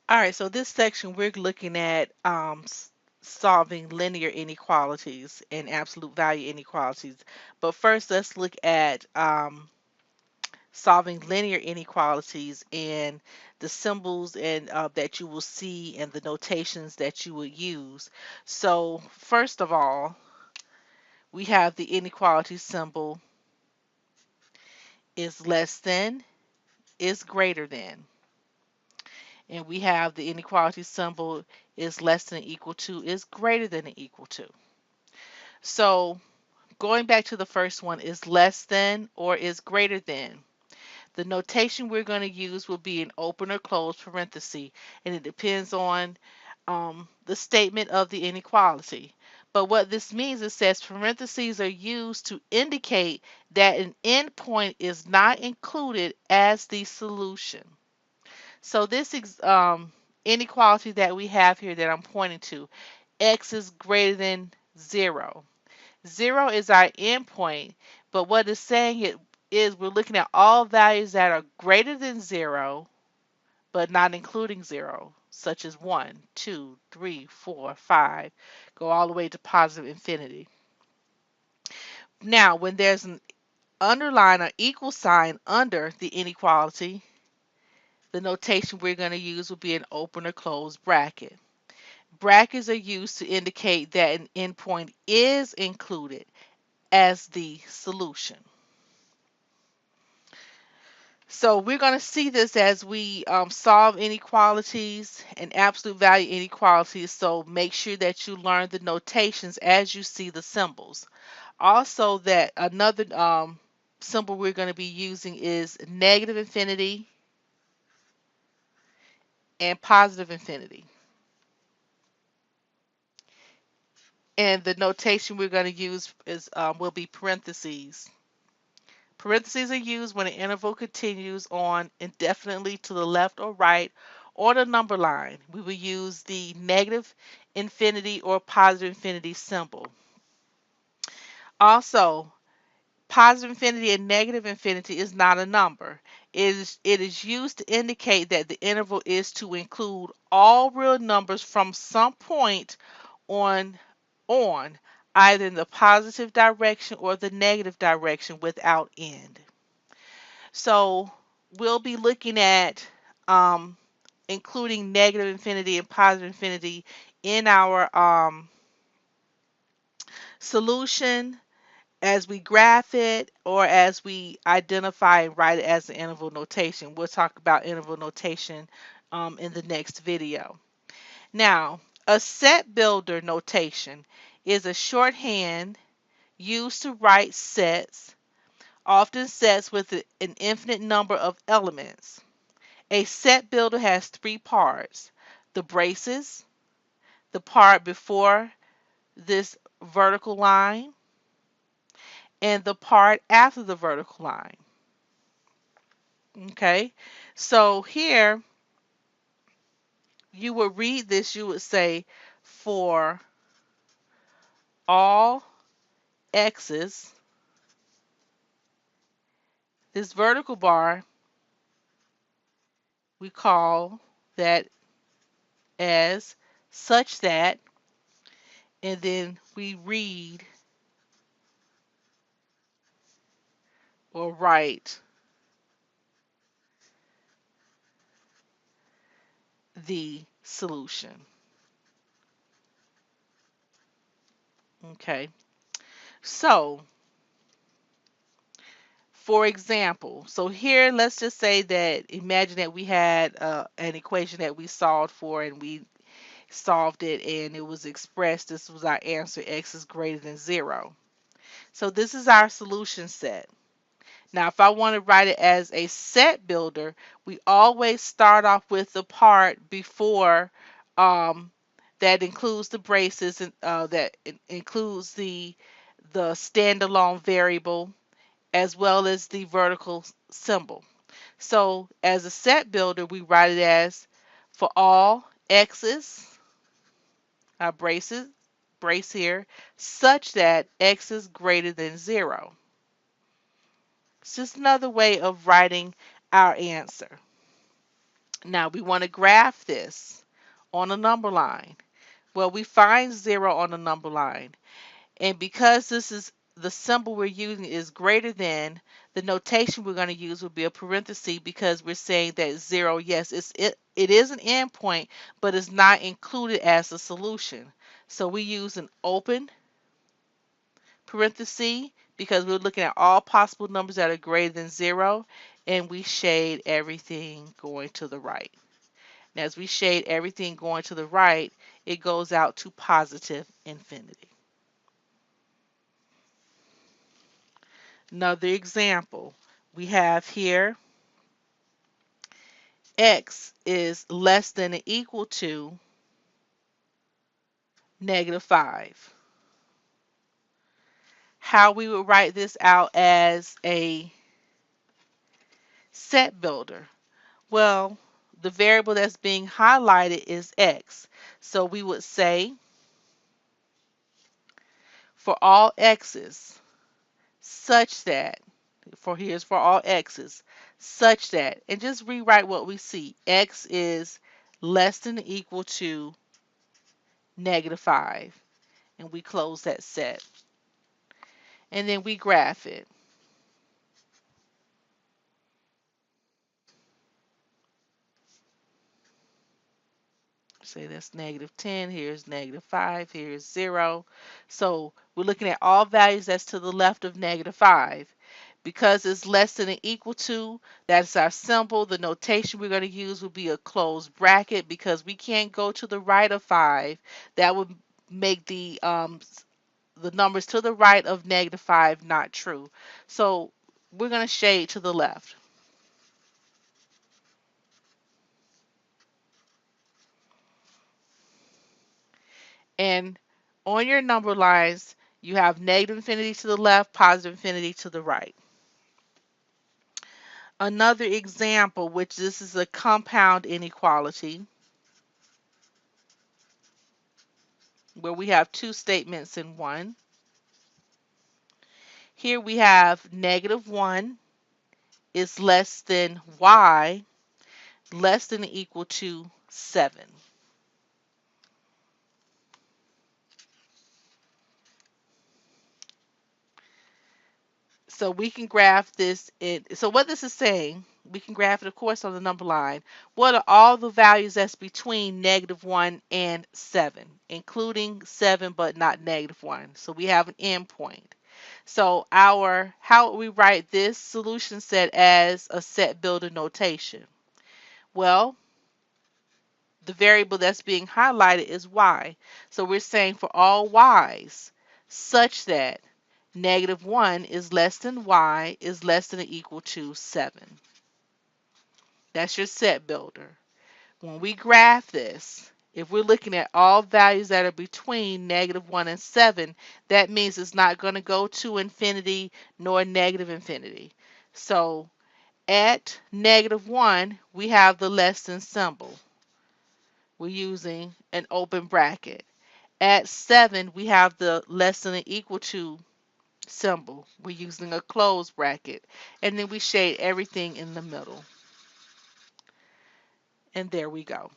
All right, so this section we're looking at solving linear inequalities and absolute value inequalities. But first, let's look at solving linear inequalities and the symbols and that you will see and the notations that you will use. So first of all, we have the inequality symbol is less than, is greater than. And we have the inequality symbol is less than equal to, is greater than equal to. So going back to the first one, is less than or is greater than. The notation we're going to use will be an open or closed parenthesis, and it depends on the statement of the inequality. But what this means, it says parentheses are used to indicate that an endpoint is not included as the solution. So this inequality that we have here that I'm pointing to, x is greater than 0. 0 is our endpoint, but what it's saying it is we're looking at all values that are greater than 0, but not including 0, such as 1, 2, 3, 4, 5, go all the way to positive infinity. Now, when there's an underline or equal sign under the inequality, the notation we're going to use will be an open or closed bracket. Brackets are used to indicate that an endpoint is included as the solution. So we're going to see this as we solve inequalities and absolute value inequalities. So make sure that you learn the notations as you see the symbols. Also, that another symbol we're going to be using is negative infinity and positive infinity. And the notation we're going to use is will be parentheses. Parentheses are used when an interval continues on indefinitely to the left or right or the number line. We will use the negative infinity or positive infinity symbol. Also, positive infinity and negative infinity is not a number. It is used to indicate that the interval is to include all real numbers from some point on on either in the positive direction or the negative direction without end. So we'll be looking at um, including negative infinity and positive infinity in our solution as we graph it or as we identify and write it as an interval notation. We'll talk about interval notation in the next video. Now, a set builder notation is a shorthand used to write sets, often sets with an infinite number of elements. A set builder has three parts: the braces, the part before this vertical line, and the part after the vertical line. Okay, so here you would read this, you would say for all x's, this vertical bar, we call that as such that, and then we read or write the solution. Okay, so for example, so here let's just say that imagine that we had an equation that we solved for and we solved it and it was expressed, this was our answer, x is greater than 0. So this is our solution set. Now if I want to write it as a set builder, we always start off with the part before um, that includes the braces and that includes the standalone variable as well as the vertical symbol. So as a set builder, we write it as for all x's, our brace here, such that x is greater than 0. It's just another way of writing our answer. Now we want to graph this on a number line. Well, we find 0 on the number line. And because this is the symbol we're using is greater than, the notation we're going to use will be a parenthesis because we're saying that 0, yes, it is an endpoint, but it's not included as a solution. So we use an open parenthesis because we're looking at all possible numbers that are greater than 0, and we shade everything going to the right. And as we shade everything going to the right, it goes out to positive infinity. Another example we have here, x is less than or equal to -5. How we would write this out as a set builder? Well, the variable that's being highlighted is x. So we would say for all x's such that, here's for all x's, such that, and just rewrite what we see. X is less than or equal to -5. And we close that set. And then we graph it. Say that's -10, here's -5, here's 0. So we're looking at all values that's to the left of -5. Because it's less than or equal to, that's our symbol. The notation we're going to use will be a closed bracket because we can't go to the right of 5. That would make the numbers to the right of -5 not true. So we're going to shade to the left. And on your number lines, you have negative infinity to the left, positive infinity to the right. Another example, which this is a compound inequality, where we have two statements in one. Here we have -1 is less than y, less than or equal to 7. So we can graph this so what this is saying, we can graph it of course on the number line. What are all the values that's between -1 and 7, including 7 but not -1. So we have an endpoint. So how we write this solution set as a set builder notation? Well, the variable that's being highlighted is y. So we're saying for all y's such that -1 is less than y is less than or equal to 7. That's your set builder. When we graph this, if we're looking at all values that are between -1 and 7, that means it's not going to go to infinity nor negative infinity. So at -1, we have the less than symbol. We're using an open bracket. At 7, we have the less than or equal to symbol. We're using a closed bracket. And then we shade everything in the middle. And there we go.